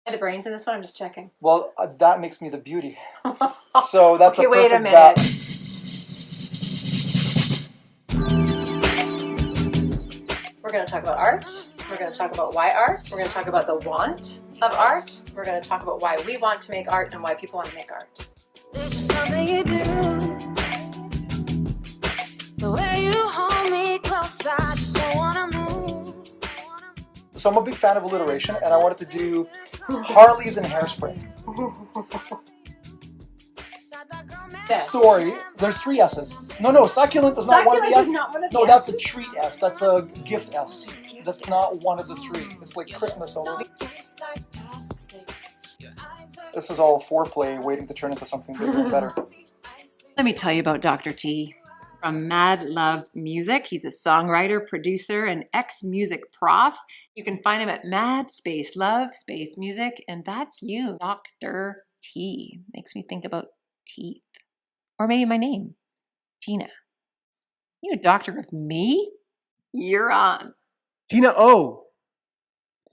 The brains in this one, I'm just checking. Well, that makes me the beauty. So that's okay, a perfect wait a minute. We're going to talk about art. We're going to talk about why art. We're going to talk about the want of art. We're going to talk about why we want to make art and why people want to make art. There's just something you do. The way you hold me close, I just don't want to move. So I'm a big fan of alliteration, and I wanted to do Harleys and Hairspray. Story. There's 3 S's. No, succulent is not one of the S's. No, that's a treat S. That's a gift S. That's not one of the 3. It's like Christmas over. This is all foreplay waiting to turn into something bigger and better. Let me tell you about Dr. T. From Mad Love Music. He's a songwriter, producer, and ex-music prof. You can find him at Mad Space Love Space Music, and that's you, Dr. T. Makes me think about teeth. Or maybe my name, Tina. You a doctor with me? You're on. Tina O.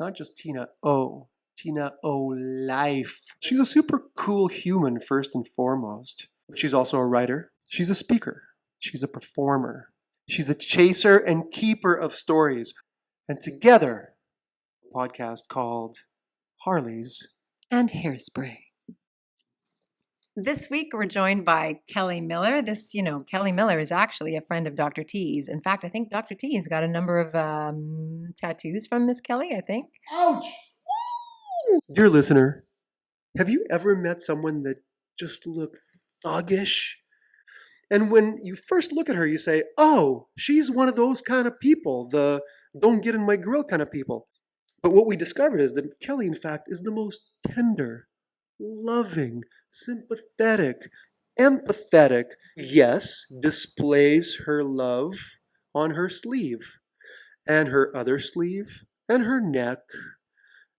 Not just Tina O. Tina O Life. She's a super cool human first and foremost. She's also a writer. She's a speaker. She's a performer. She's a chaser and keeper of stories. And together, a podcast called Harleys and Hairspray. This week, we're joined by Kelly Miller. Kelly Miller is actually a friend of Dr. T's. In fact, I think Dr. T's got a number of tattoos from Miss Kelly, I think. Ouch! Dear listener, have you ever met someone that just looked thuggish? And when you first look at her, you say, oh, she's one of those kind of people, the don't get in my grill kind of people. But what we discovered is that Kelly, in fact, is the most tender, loving, sympathetic, empathetic, yes, displays her love on her sleeve, and her other sleeve, and her neck,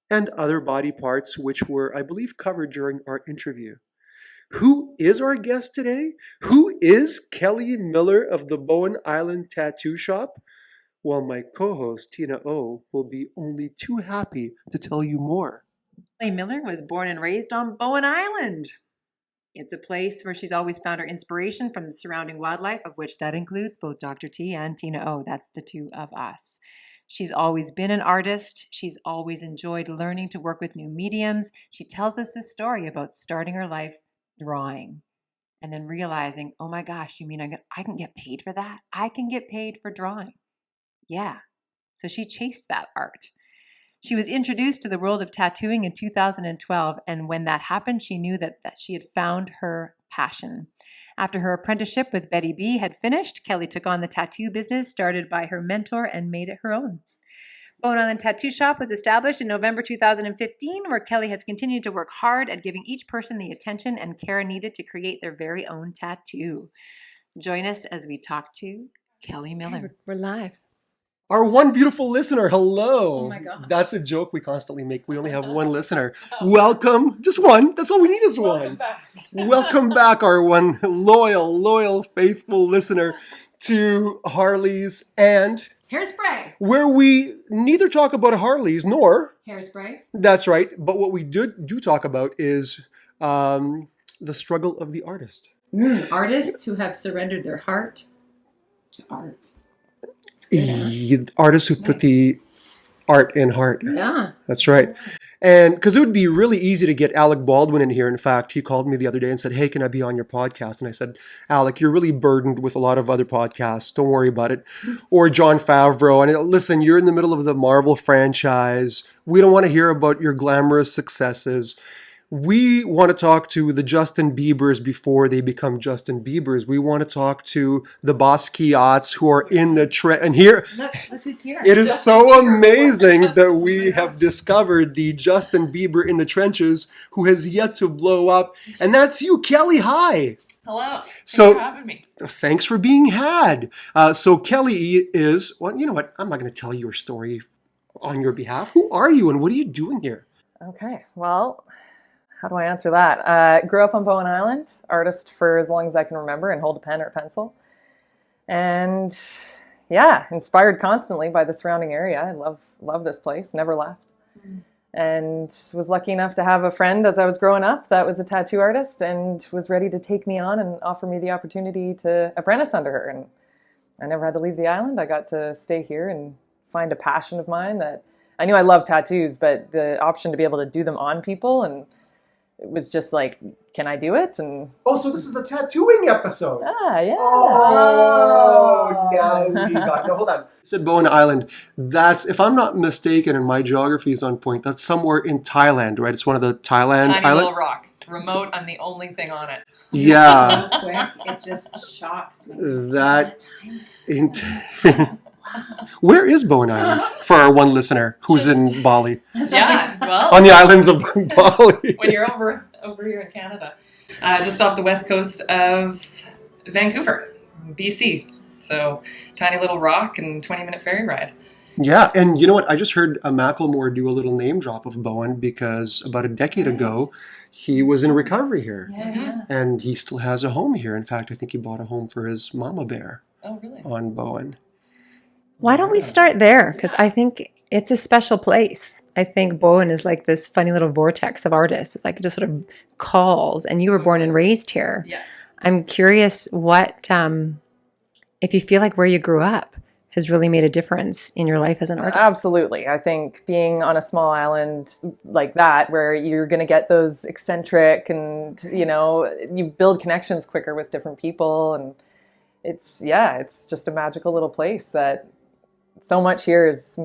and other body parts which were, I believe, covered during our interview. Who is our guest today? Who is Kelly Miller of the Bowen Island Tattoo Shop? Well, my co-host, Tina O, will be only too happy to tell you more. Kelly Miller was born and raised on Bowen Island. It's a place where she's always found her inspiration from the surrounding wildlife, of which that includes both Dr. T and Tina O. That's the 2 of us. She's always been an artist. She's always enjoyed learning to work with new mediums. She tells us this story about starting her life drawing and then realizing, oh my gosh, you mean I can get paid for that? I can get paid for drawing. Yeah. So she chased that art. She was introduced to the world of tattooing in 2012, and when that happened, she knew that she had found her passion. After her apprenticeship with Betty B had finished, Kelly took on the tattoo business started by her mentor and made it her own. Bowen Island Tattoo Shop was established in November 2015, where Kelly has continued to work hard at giving each person the attention and care needed to create their very own tattoo. Join us as we talk to Kelly Miller. Okay, we're live. Our one beautiful listener, hello. Oh my God. That's a joke we constantly make. We only have one listener. Welcome. Just one. That's all we need is one. Welcome back, our one loyal, faithful listener to Harleys and Hairspray. Where we neither talk about Harleys nor Hairspray. That's right. But what we do talk about is the struggle of the artist. Artists who have surrendered their heart to art. Artists who put the art in heart. Yeah. That's right. And because it would be really easy to get Alec Baldwin in here. In fact, he called me the other day and said, hey, can I be on your podcast? And I said, Alec, you're really burdened with a lot of other podcasts. Don't worry about it. Or Jon Favreau. And listen, you're in the middle of the Marvel franchise. We don't want to hear about your glamorous successes. We want to talk to the Justin Biebers before they become Justin Biebers. We want to talk to the Basquiats who are in the trend. And here, look who's here. It is so amazing that we have discovered the Justin Bieber in the trenches who has yet to blow up. And that's you, Kelly. Hi. Hello. Thanks for having me. Thanks for being had. So Kelly is, well, you know what? I'm not going to tell your story on your behalf. Who are you and what are you doing here? Okay, well, how do I answer that? Grew up on Bowen Island, artist for as long as I can remember and hold a pen or pencil. And yeah, inspired constantly by the surrounding area. I love this place, never left. and was lucky enough to have a friend as I was growing up that was a tattoo artist and was ready to take me on and offer me the opportunity to apprentice under her. And I never had to leave the island. I got to stay here and find a passion of mine that I knew I loved tattoos, but the option to be able to do them on people, and it was just like, can I do it? And Oh, so this is a tattooing episode. yeah. Oh, now we got. No, hold on. You said Bowen Island. That's, if I'm not mistaken, and my geography is on point, that's somewhere in Thailand, right? It's one of the Thailand Tiny islands. little rock. Remote, I'm the only thing on it. Yeah. So quick, it just shocks me. That. Where is Bowen Island for our one listener who's in Bali? Yeah, well, On the islands of Bali. when you're over here in Canada, just off the west coast of Vancouver, BC. So tiny little rock and 20-minute ferry ride. Yeah, and you know what? I just heard Macklemore do a little name drop of Bowen because about a decade ago, he was in recovery here. Yeah. And he still has a home here. In fact, I think he bought a home for his mama bear Oh, really? on Bowen. Why don't we start there? Because I think it's a special place. I think Bowen is like this funny little vortex of artists. Like it just sort of calls. And you were born and raised here. Yeah. I'm curious what, if you feel like where you grew up has really made a difference in your life as an artist. Absolutely. I think being on a small island like that, where you're going to get those eccentric and, you build connections quicker with different people. And it's just a magical little place that so much here is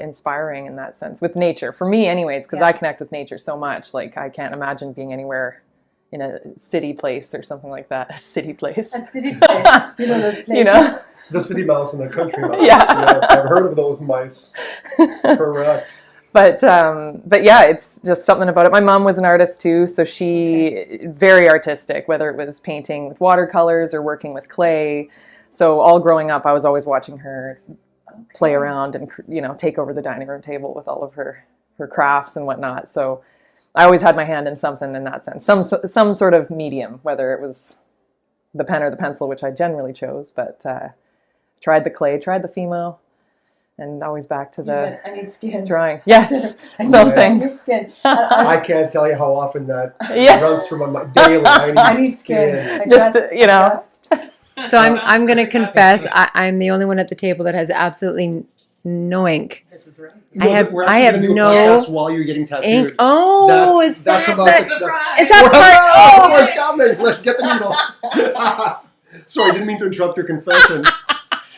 inspiring in that sense, with nature. For me anyways, because I connect with nature so much. Like I can't imagine being anywhere in a city place or something like that. A city place. A city place. You know those places. The city mouse and the country mouse. Yeah. Yes, I've heard of those mice. Correct. But yeah, it's just something about it. My mom was an artist too, so she very artistic, whether it was painting with watercolors or working with clay. So all growing up, I was always watching her play around and take over the dining room table with all of her crafts and whatnot. So I always had my hand in something in that sense, some sort of medium, whether it was the pen or the pencil, which I generally chose. But tried the clay, tried the Fimo. And always back to the I need skin. drawing. Yes, something. I need skin. I can't tell you how often that Yeah. runs through my mind daily. I need skin. So I'm going to confess, I'm the only one at the table that has absolutely no ink. This is right. We're I actually have gonna do a no podcast while you're getting tattooed. ink. Oh, That's about that? the Surprise! Is that part? We're coming. Let's get the needle. Sorry, I didn't mean to interrupt your confession.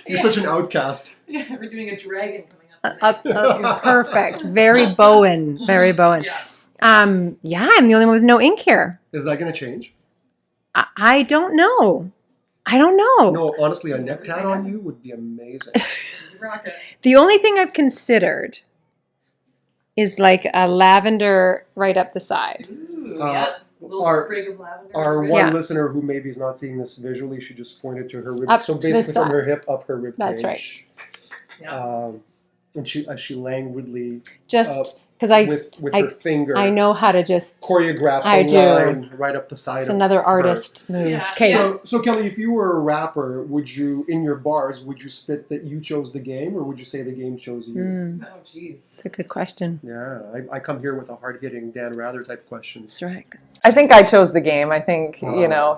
You're such an outcast. Yeah, we're doing a dragon coming up. Perfect. Very Bowen. Very Bowen. Yeah. I'm the only one with no ink here. Is that going to change? I don't know. I don't know. No, honestly, a neck tat on you would be amazing. Rocket. The only thing I've considered is like a lavender right up the side. Ooh, Uh, yeah. A little our- sprig of lavender. Our Yeah. one listener who maybe is not seeing this visually, she just pointed to her rib. Up So to basically the from side. her hip up her rib That's cage. right. Yeah. And she languidly Just because with I- her finger I know how to just. choreograph I the do. line right up the side It's of another her. artist move. Yeah. Okay. So Kelly, if you were a rapper, would you, in your bars, would you spit that you chose the game, or would you say the game chose you? Mm, Oh, jeez. that's a good question. Yeah, I come here with a hard-hitting Dan Rather type questions. That's right. I think I chose the game. I think,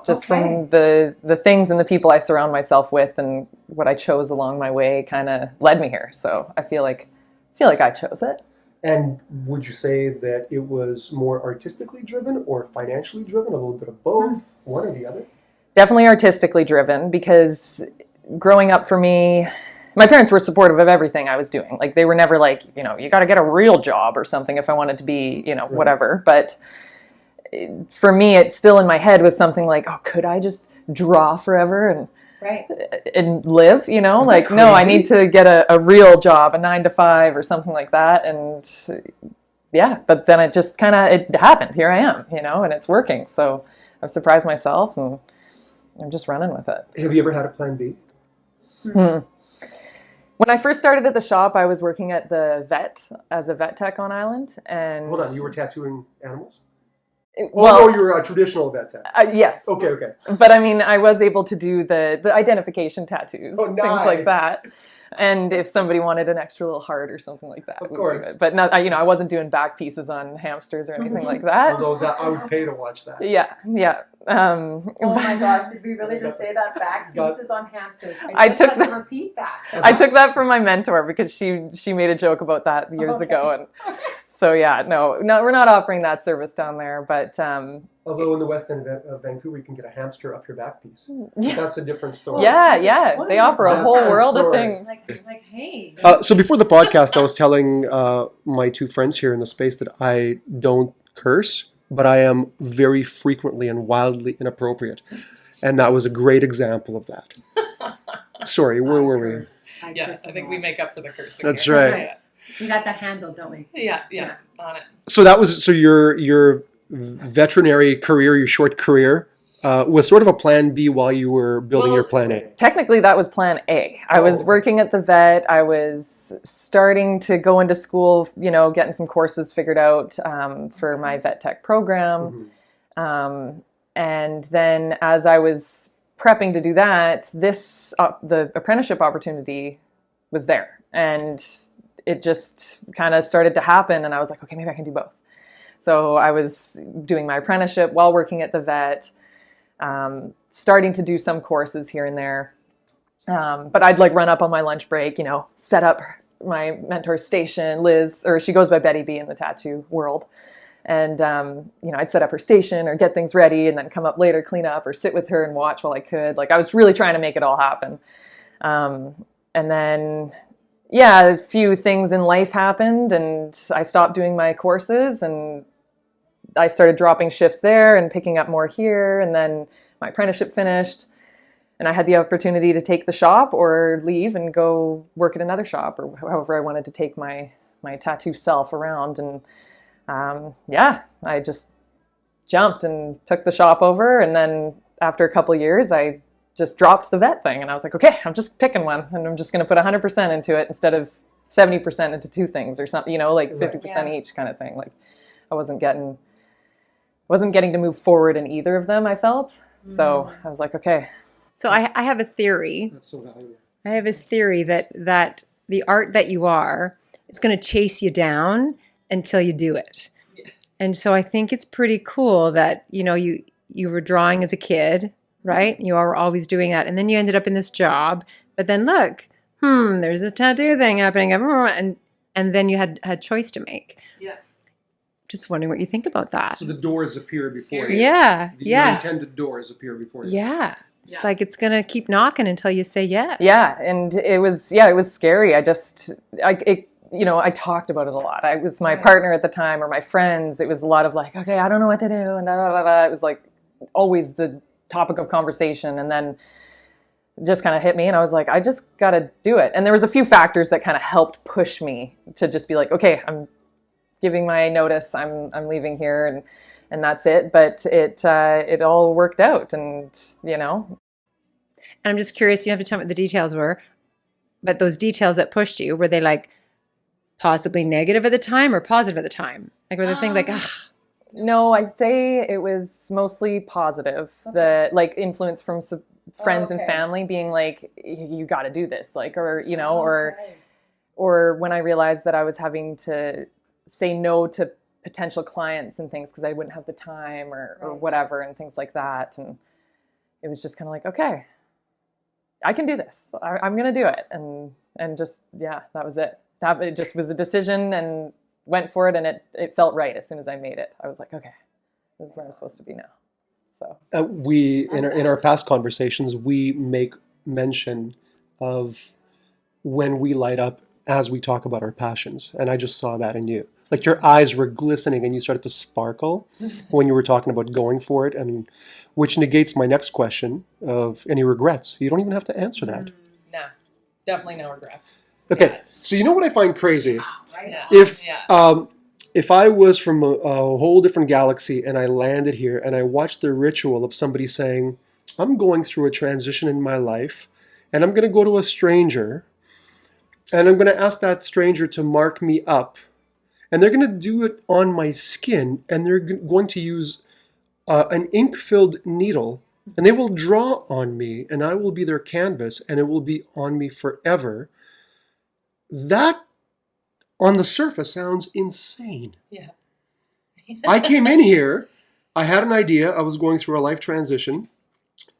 just Okay. from the things and the people I surround myself with and what I chose along my way kind of led me here. So I feel like I chose it. And would you say that it was more artistically driven or financially driven? A little bit of both, one or the other? Definitely artistically driven, because growing up for me, my parents were supportive of everything I was doing. Like they were never like, you got to get a real job or something if I wanted to be, whatever. But for me, it still in my head was something like, oh, could I just draw forever and live, like, no, I need to get a real job, a 9-to-5 or something like that. And yeah, but then it just it happened. Here I am, and it's working. So I've surprised myself and I'm just running with it. Have you ever had a plan B? When I first started at the shop, I was working at the vet as a vet tech on island. And Hold on, you were tattooing animals? well, no, you're a traditional vet tech. yes. Okay. But I mean, I was able to do the identification tattoos, Oh, things like nice. that. And if somebody wanted an extra little heart or something like that, Of we'd course. do it. But not, I wasn't doing back pieces on hamsters or anything like that. Although that I would pay to watch that. Yeah. Oh my gosh, did we really just say that? Back Got- pieces on hamsters. I just took had to that- repeat that. I took that from my mentor because she made a joke about that years ago, and so yeah, no, we're not offering that service down there. But Although in the West End of Vancouver, you can get a hamster up your back piece. yeah, That's a different story. yeah, That's yeah, totally they offer a different whole world of story. things. Like, hey. So before the podcast, I was telling my two friends here in the space that I don't curse, but I am very frequently and wildly inappropriate. And that was a great example of that. Sorry, where were we? Yes, I think we make up for the cursing. That's here. right. Yeah. We got that handled, don't we? Yeah, on it. So that was your veterinary career, your short career, was sort of a plan B while you were building your plan A. Technically, that was plan A. I was working at the vet. I was starting to go into school, getting some courses figured out for my vet tech program. And then as I was prepping to do that, the apprenticeship opportunity was there. And it just kind of started to happen. And I was like, okay, maybe I can do both. So I was doing my apprenticeship while working at the vet, starting to do some courses here and there. But I'd run up on my lunch break, set up my mentor's station, Liz, or she goes by Betty B in the tattoo world. And, I'd set up her station or get things ready and then come up later, clean up or sit with her and watch while I could. I was really trying to make it all happen. And then, a few things in life happened and I stopped doing my courses and I started dropping shifts there and picking up more here. And then my apprenticeship finished and I had the opportunity to take the shop or leave and go work at another shop or however I wanted to take my tattoo self around. And I just jumped and took the shop over. And then after a couple of years, I just dropped the vet thing. And I was like, okay, I'm just picking one and I'm just going to put 100% into it instead of 70% into two things or something, 50% each kind of thing. I wasn't getting to move forward in either of them, I felt. So I was like, okay. So I have a theory. That's so valuable. I have a theory that the art that you are is going to chase you down until you do it. Yeah. And so I think it's pretty cool that, you were drawing as a kid, right? You were always doing that. And then you ended up in this job. But then look, there's this tattoo thing happening. And then you had choice to make. Yeah. Just wondering what you think about that. So the doors appear before you. Yeah. Your intended doors appear before you. Yeah. It's like it's going to keep knocking until you say yes. Yeah. And it was scary. I talked about it a lot. With my partner at the time or my friends, it was a lot of okay, I don't know what to do. And it was always the topic of conversation. And then it just kind of hit me and I was like, I just got to do it. And there was a few factors that kind of helped push me to just be like, okay, I'm giving my notice. I'm leaving here and that's it. But it all worked out and, And I'm just curious, you have to tell me what the details were, but those details that pushed you, were they possibly negative at the time or positive at the time? Were there things No, I'd say it was mostly positive. Okay. The influence from friends and family being you got to do this, or when I realized that I was having to say no to potential clients and things because I wouldn't have the time or whatever and things like that. And it was just kind of okay, I can do this. I'm going to do it. And just, that was it. It just was a decision and went for it. And it felt right as soon as I made it. I was like, okay, this is where I'm supposed to be now. So we, in our past conversations, we make mention of when we light up as we talk about our passions. And I just saw that in you. Your eyes were glistening and you started to sparkle when you were talking about going for it, and which negates my next question of any regrets. You don't even have to answer that. No, definitely no regrets. Okay, so you know what I find crazy? Yeah. If I was from a whole different galaxy and I landed here and I watched the ritual of somebody saying, I'm going through a transition in my life and I'm going to go to a stranger and I'm going to ask that stranger to mark me up. And they're going to do it on my skin, and they're going to use an ink-filled needle, and they will draw on me, and I will be their canvas, and it will be on me forever. that on the surface sounds insane. Yeah. I came in here, I had an idea, I was going through a life transition,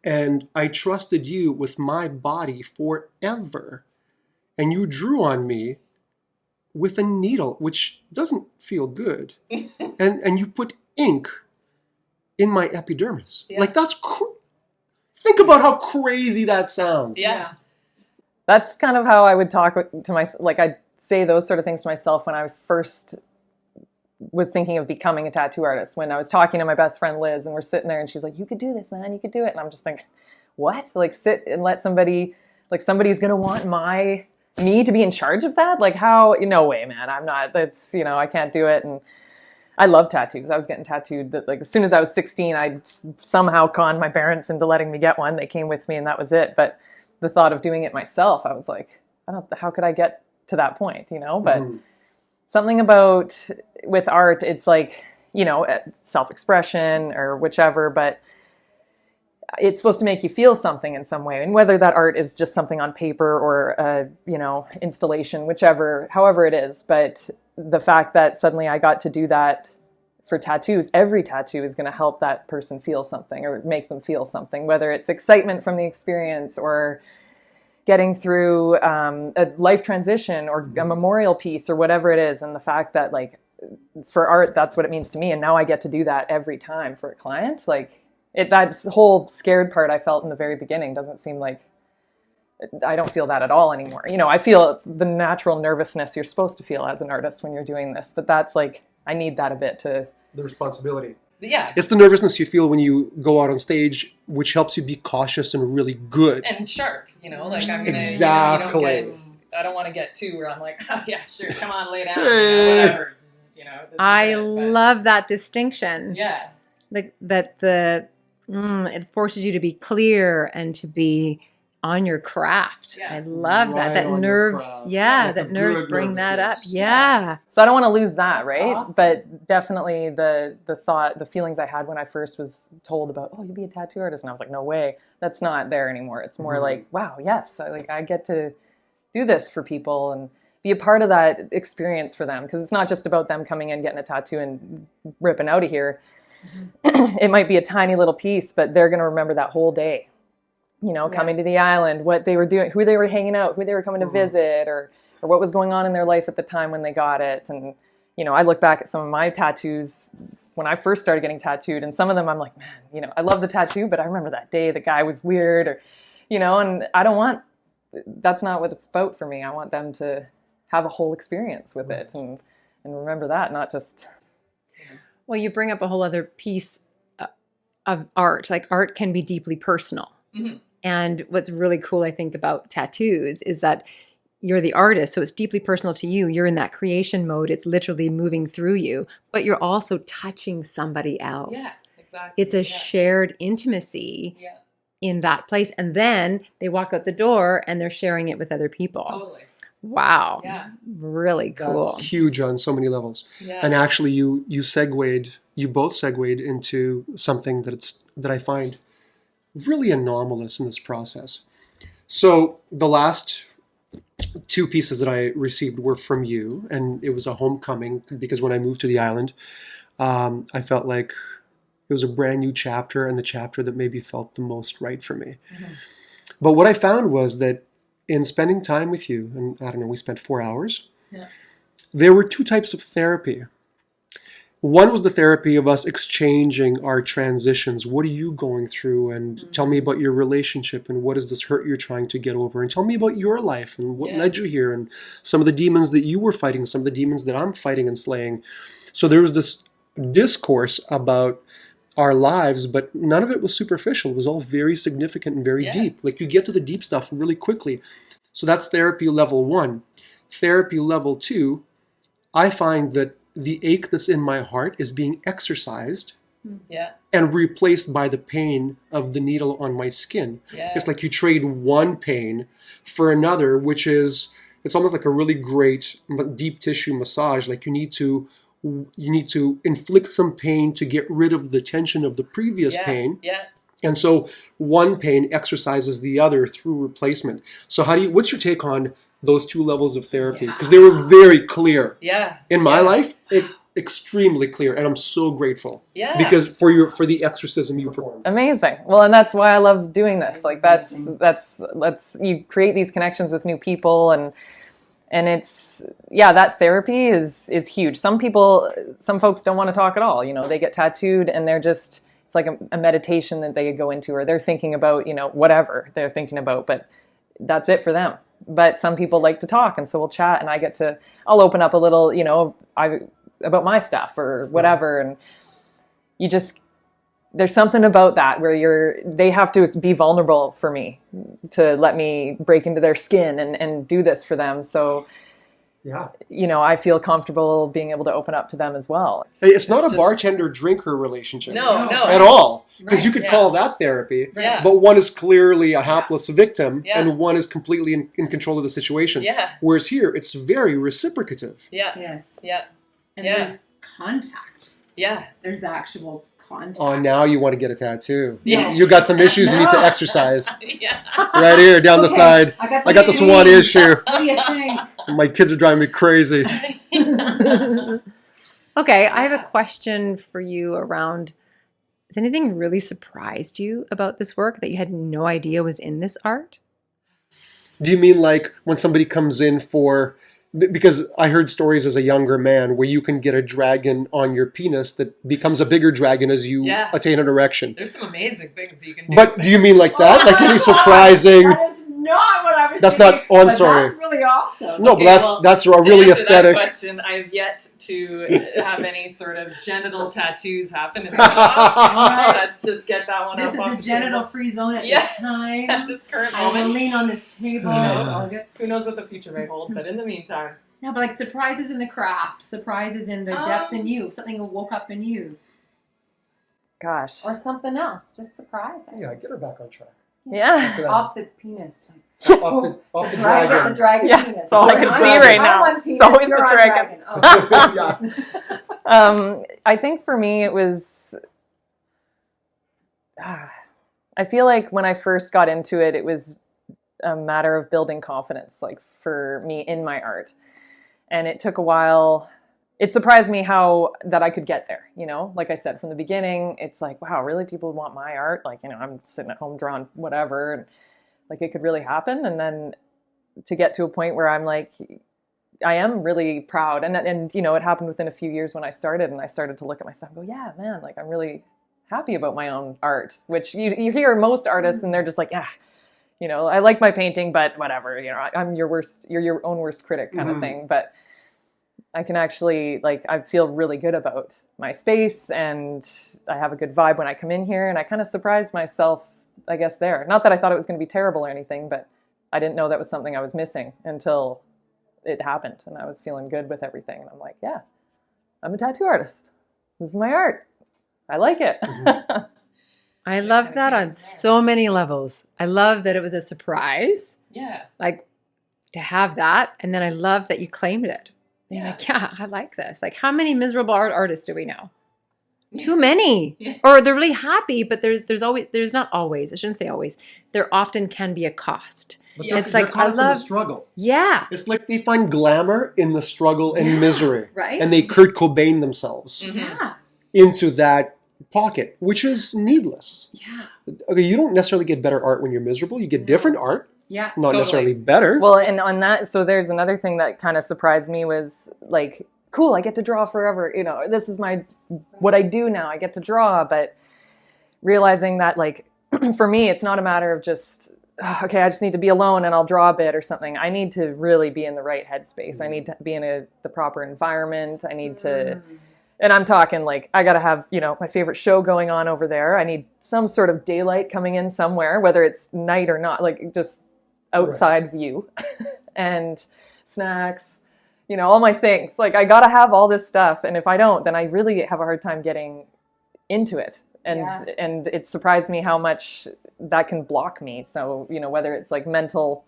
and I trusted you with my body forever. And you drew on me with a needle, which doesn't feel good. and you put ink in my epidermis. Yeah. Like, that's think about how crazy that sounds. Yeah. That's kind of how I would talk to myself. Like, I'd say those sort of things to myself when I first was thinking of becoming a tattoo artist. When I was talking to my best friend Liz, and we're sitting there, and she's like, "You could do this, man. You could do it." And I'm just thinking, what? Like, sit and let somebody, like, somebody's going to want me to be in charge of that? Like, how? No way, man. I'm not. That's, I can't do it. And I love tattoos. I was getting tattooed. Like, as soon as I was 16, I somehow conned my parents into letting me get one. They came with me, and that was it. But the thought of doing it myself, I was like, how could I get to that point? But something about with art, it's like, self-expression or whichever, but it's supposed to make you feel something in some way. And whether that art is just something on paper or, installation, however it is. But the fact that suddenly I got to do that for tattoos, every tattoo is going to help that person feel something or make them feel something, whether it's excitement from the experience or getting through a life transition or a memorial piece or whatever it is. And the fact that, like, for art, that's what it means to me. And now I get to do that every time for a client. Like, that whole scared part I felt in the very beginning doesn't seem like, I don't feel that at all anymore. I feel the natural nervousness you're supposed to feel as an artist when you're doing this, but that's like, I need that a bit to... The responsibility. Yeah. It's the nervousness you feel when you go out on stage, which helps you be cautious and really good. And sharp, like I'm gonna... Exactly. I don't want to get too where I'm like, oh yeah, sure, come on, lay down, Hey. whatever. I love that distinction. Yeah. Like that it forces you to be clear and to be on your craft. Yeah. I love Right that. That on your nerves, craft. that That's a nerves good bring that up. nervousness. Yeah. So I don't want to lose that, right? awesome. But definitely the thought, the feelings I had when I first was told about, oh, you'll be a tattoo artist. And I was like, no way. That's not there anymore. It's more like, wow, yes. I get to do this for people and be a part of that experience for them. Because it's not just about them coming in, getting a tattoo and ripping out of here. It might be a tiny little piece, but they're going to remember that whole day. Coming to the island, what they were doing, who they were hanging out, who they were coming to visit, or what was going on in their life at the time when they got it. And, I look back at some of my tattoos when I first started getting tattooed, and some of them I'm like, man, I love the tattoo, but I remember that day the guy was weird, or, and that's not what it's about for me. I want them to have a whole experience with it and remember that, not just... Well, you bring up a whole other piece of art. Like, art can be deeply personal. Mm-hmm. And what's really cool, I think, about tattoos is that you're the artist, so it's deeply personal to you. You're in that creation mode. It's literally moving through you, but you're also touching somebody else. Yeah, exactly. It's a shared intimacy Yeah, in that place. And then they walk out the door and they're sharing it with other people. totally. Wow. Yeah. Really cool. That's huge on so many levels. Yeah. And actually, you both segued into something that I find really anomalous in this process. So the last two pieces that I received were from you, and it was a homecoming because when I moved to the island, I felt like it was a brand new chapter and the chapter that maybe felt the most right for me. Mm-hmm. But what I found was that in spending time with you, and I don't know, we spent 4 hours, there were two types of therapy. One was the therapy of us exchanging our transitions. What are you going through? And tell me about your relationship and what is this hurt you're trying to get over? And tell me about your life and what led you here and some of the demons that you were fighting, some of the demons that I'm fighting and slaying. So there was this discourse about our lives, but none of it was superficial. It was all very significant and very deep. Like, you get to the deep stuff really quickly. So that's therapy level 1. Therapy level 2, I find that the ache that's in my heart is being exorcised and replaced by the pain of the needle on my skin. It's like you trade one pain for another, which is, it's almost like a really great deep tissue massage. Like, you need to inflict some pain to get rid of the tension of the previous pain. And so one pain exercises the other through replacement. So what's your take on those two levels of therapy because they were very clear. Yeah. In my life, extremely clear, and I'm so grateful. Yeah. Because for the exorcism you performed. Amazing. Well, and that's why I love doing this. Like that's you create these connections with new people, and it's that therapy is huge. Some folks don't want to talk at all. You know, they get tattooed and they're just, it's like a meditation that they go into, or they're thinking about, you know, whatever they're thinking about, but that's it for them. But some people like to talk, and so we'll chat, and I'll open up a little, you know, about my stuff or whatever, and there's something about that where they have to be vulnerable for me to let me break into their skin and do this for them. So, you know, I feel comfortable being able to open up to them as well. It's not a bartender-drinker relationship. No. At all. Because you could call that therapy, but one is clearly a hapless victim, and one is completely in control of the situation. Yeah. Whereas here, it's very reciprocative. Yeah. Yes. Yeah. And there's contact. Yeah. There's actual contact. Oh, now you want to get a a tattoo. Yeah. You got some issues you need to exercise. Yeah. Right here, down the side. I got this one issue. What do you think? My kids are driving me crazy. Okay, I have a question for you around, has anything really surprised you about this work that you had no idea was in this art? Do you mean like when somebody comes in for... Because I heard stories as a younger man where you can get a dragon on your penis that becomes a bigger dragon as you attain an erection. There's some amazing things you can do. But do you mean like that? Like any surprising... That is not what I was That's thinking. not... Oh, I'm sorry. That's really awesome. No, Okay, but that's a really to answer aesthetic... that question, I've yet to have any sort of genital tattoos happen in my job. Let's just get that one This up. is a genital-free zone at this time. At this current I will moment. lean on this table. It's all good. Who knows what the future may hold, but in the meantime. No, but like surprises in the craft, surprises in the depth in you, something that woke up in you. Gosh. Or something else, just surprising. Yeah, get her back on track. Yeah. Off the penis. Off the dragon. The dragon Yeah, penis. that's all I can I'm see on- right I'm now. on penis, It's always you're the on dragon. Oh. I think for me it was... I feel like when I first got into it, it was a matter of building confidence, like for me in my art. And it took a while. It surprised me that I could get there, you know? Like I said, from the beginning, it's like, wow, really people want my art? Like, you know, I'm sitting at home drawing whatever, and like it could really happen. And then to get to a point where I'm like, I am really proud. And you know, it happened within a few years when I started, and I started to look at myself and go, yeah, man, like I'm really happy about my own art, which you hear most artists and they're just like, you know, I like my painting, but whatever, you know, you're your own worst critic kind of thing. But I can actually, like, I feel really good about my space, and I have a good vibe when I come in here, and I kind of surprised myself, I guess, there. Not that I thought it was going to be terrible or anything, but I didn't know that was something I was missing until it happened, and I was feeling good with everything. And I'm like, yeah, I'm a tattoo artist. This is my art. I like it. I love that on so many levels. I love that it was a surprise. Yeah. Like to have that. And then I love that you claimed it. And you're like, yeah, I like this. Like how many miserable artists do we know? Too many. Yeah. Or they're really happy, but there's not always, I shouldn't say always. There often can be a cost. But Yeah. It's they're like, caught I up in the love, struggle. yeah. It's like they find glamour in the struggle and misery. Right? And they Kurt Cobain themselves Yeah. into that pocket, which is needless. Yeah. Okay, you don't necessarily get better art when you're miserable. You get different art, Yeah. not Totally. necessarily better. Well, and on that, so there's another thing that kind of surprised me was like, cool, I get to draw forever. You know, this is what I do now. I get to draw, but realizing that like, for me, it's not a matter of just, okay, I just need to be alone and I'll draw a bit or something. I need to really be in the right headspace. I need to be in the proper environment. I need to, and I'm talking like, I got to have, you know, my favorite show going on over there. I need some sort of daylight coming in somewhere, whether it's night or not, like just outside view and snacks, you know, all my things. Like I got to have all this stuff. And if I don't, then I really have a hard time getting into it. And it surprised me how much that can block me. So, you know, whether it's like mental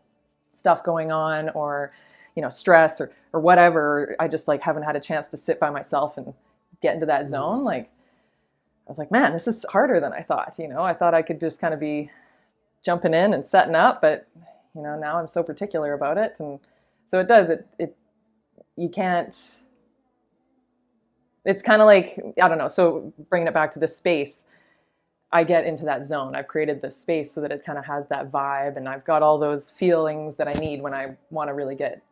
stuff going on or, you know, stress or whatever, I just like haven't had a chance to sit by myself and get into that zone. Like, I was like, man, this is harder than I thought. You know, I thought I could just kind of be jumping in and setting up, but, you know, now I'm so particular about it. And So it does, you can't, it's kind of like, I don't know. So bringing it back to the space, I get into that zone. I've created this space so that it kind of has that vibe, and I've got all those feelings that I need when I want to really get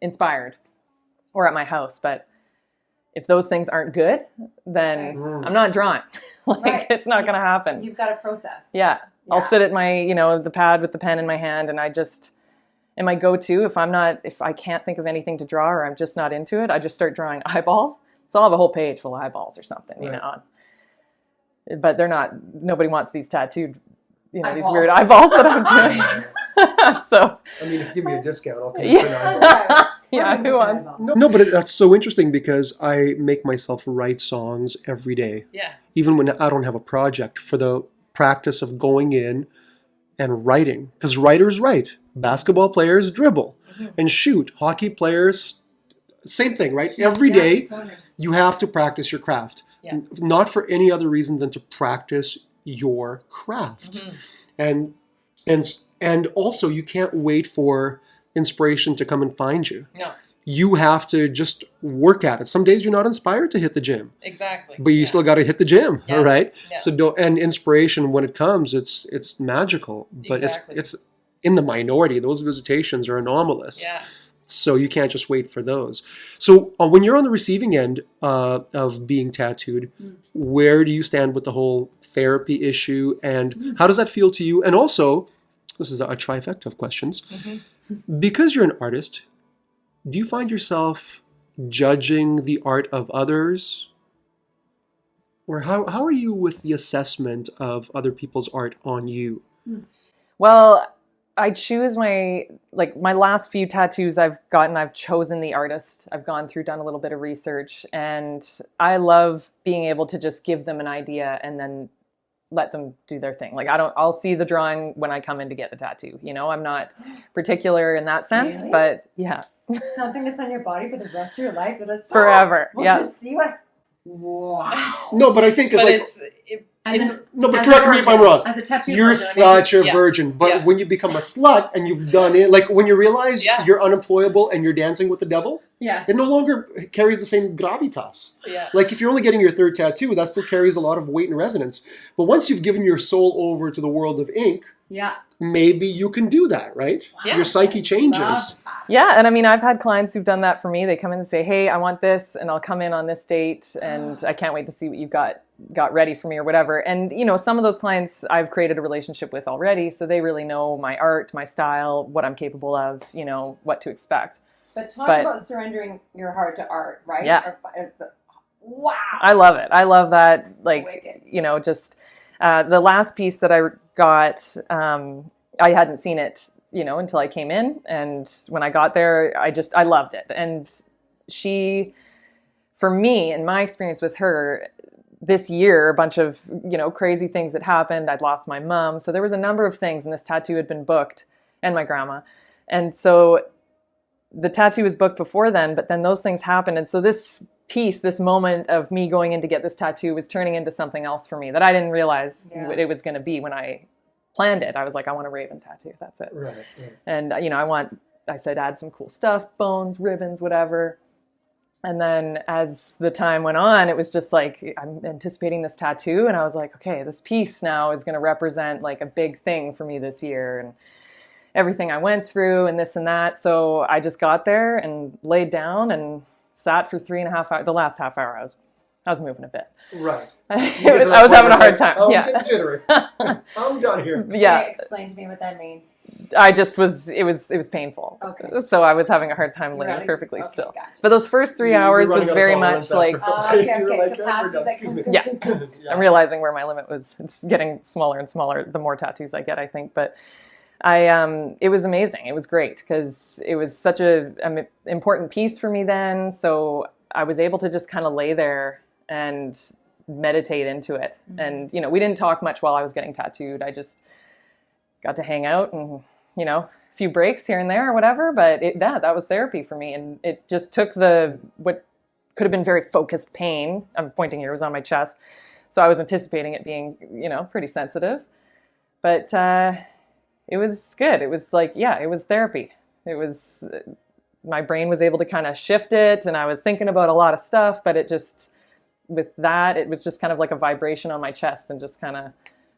inspired, or at my house. But if those things aren't good, then I'm not drawing. It's not going to happen. You've got a process. Yeah. I'll sit at my, the pad with the pen in my hand, and and my go-to, if I can't think of anything to draw, or I'm just not into it, I just start drawing eyeballs. So I'll have a whole page full of eyeballs or something, you know. But nobody wants these tattooed, these weird eyeballs that I'm doing. So. I mean, if you give me a discount, I'll come. Yeah, who wants? No, but that's so interesting because I make myself write songs every day. Yeah. Even when I don't have a project, for the practice of going in and writing. Because writers write. Basketball players dribble and shoot. Hockey players, same thing, right? Every day you have to practice your craft. Yeah. Not for any other reason than to practice your craft. And also you can't wait for inspiration to come and find you. No. You have to just work at it. Some days you're not inspired to hit the gym. Exactly. But you still got to hit the gym, all right? Yeah. So and inspiration, when it comes, it's magical, but it's in the minority. Those visitations are anomalous. Yeah. So you can't just wait for those. So when you're on the receiving end of being tattooed, where do you stand with the whole therapy issue, and how does that feel to you? And also, this is a trifecta of questions. Because you're an artist, do you find yourself judging the art of others? Or how are you with the assessment of other people's art on you? Well, I choose my last few tattoos I've chosen the artist. I've gone through, done a little bit of research, and I love being able to just give them an idea and then let them do their thing. I'll see the drawing when I come in to get the tattoo. I'm not particular in that sense, Really? but yeah. Something that's on your body for the rest of your life. Forever. We'll Yeah. just see what. Wow. No, but I think correct me if I'm wrong. As a tattoo, You're such a virgin, but when you become a slut and you've done it, like when you realize you're unemployable and you're dancing with the devil, yes, it no longer carries the same gravitas. Yeah. Like if you're only getting your third tattoo, that still carries a lot of weight and resonance. But once you've given your soul over to the world of ink, maybe you can do that, right? Yeah. Your psyche changes. Yeah, and I mean, I've had clients who've done that for me. They come in and say, hey, I want this, and I'll come in on this date, and I can't wait to see what you've got ready for me or whatever. And, some of those clients I've created a relationship with already, so they really know my art, my style, what I'm capable of, what to expect. But about surrendering your heart to art, right? Yeah. Wow. I love it. I love that, Wicked. just the last piece that I got, I hadn't seen it, until I came in. And when I got there, I loved it. And she, for me, in my experience with her, this year, a bunch of, crazy things that happened. I'd lost my mom. So there was a number of things, and this tattoo had been booked, and my grandma. And so the tattoo was booked before then, but then those things happened. And so this piece, this moment of me going in to get this tattoo was turning into something else for me that I didn't realize what it was going to be when I planned it. I was like, I want a raven tattoo. That's it. Right. And, I said, add some cool stuff, bones, ribbons, whatever. And then as the time went on, it was just like, I'm anticipating this tattoo. And I was like, okay, this piece now is going to represent like a big thing for me this year. And everything I went through and this and that. So I just got there and laid down and sat for 3.5 hours. The last half hour, I was moving a bit. Right. I was having a hard time. I'm getting jittery. I'm done here. Yeah. Explain to me what that means. I just was, it was painful. Okay. So I was having a hard time laying perfectly still. Gotcha. But those first 3 hours was very much like, I'm realizing where my limit was. It's getting smaller and smaller the more tattoos I get, I think. But it was amazing. It was great because it was such an important piece for me then. So I was able to just kind of lay there and meditate into it. And, we didn't talk much while I was getting tattooed. I just got to hang out and, a few breaks here and there or whatever. But that was therapy for me. And it just took what could have been very focused pain. I'm pointing here, it was on my chest. So I was anticipating it being, pretty sensitive. But it was good. It was like, it was therapy. It was, my brain was able to kind of shift it, and I was thinking about a lot of stuff, but it just, with that, it was just kind of like a vibration on my chest and just kind of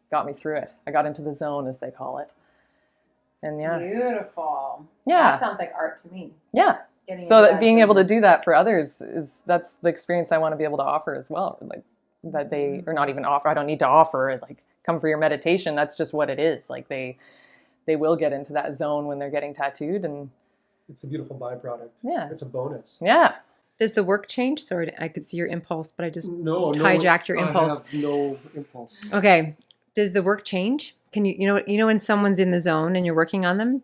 got me through it. I got into the zone, as they call it. And yeah. Beautiful. Yeah. That sounds like art to me. Yeah. So that being able to do that for others that's the experience I want to be able to offer as well. Like that they, or not even offer, I don't need to offer, like come for your meditation. That's just what it is. Like they will get into that zone when they're getting tattooed, and It's a beautiful byproduct. Yeah. It's a bonus. Yeah. Does the work change? Sorry, I could see your impulse, but I just No, hijacked your impulse. I have no impulse. Okay. Does the work change? Can you know when someone's in the zone and you're working on them,